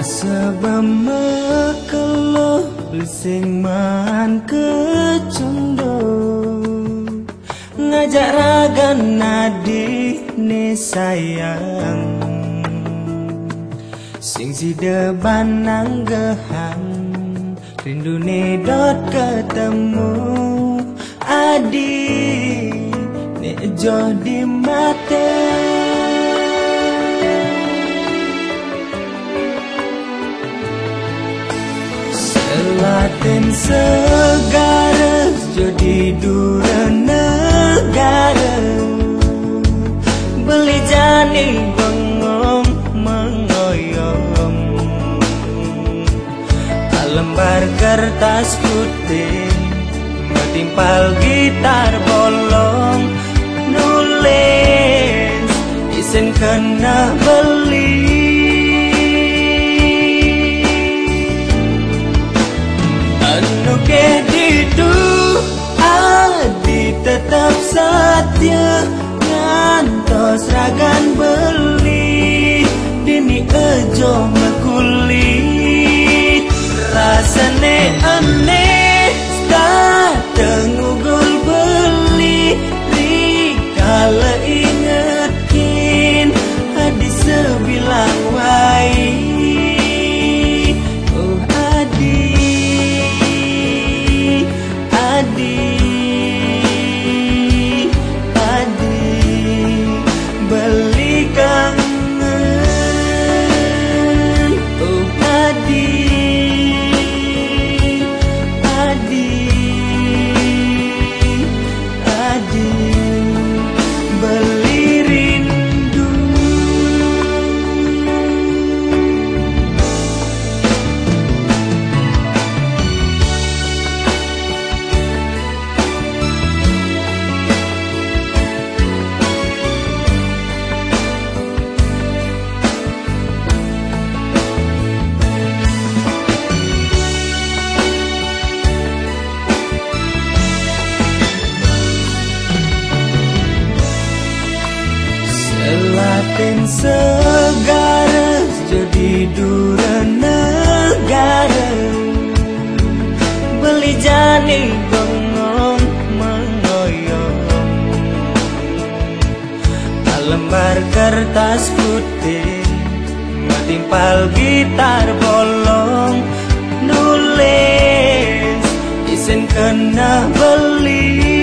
Sebemekelo sing man kecondo ngajak ragan nadi ne sayang sing si deban nanggehan rindu ne dot ketemu adi ne jo di mata Latin segara jadi dura negara beli jani bengong mengoyong lembar kertas putih metimpal gitar bolong nulis isen kena beli Kedidu adi tetap setia ngantos ragan beli dini ejo mekulit rasane aneh dateng ugul beli rikala ingetin adi sebilang wai Latin segara jadi dura negara beli jani bengong mengoyong lembar kertas putih metimpal gitar bolong nulis isen kena beli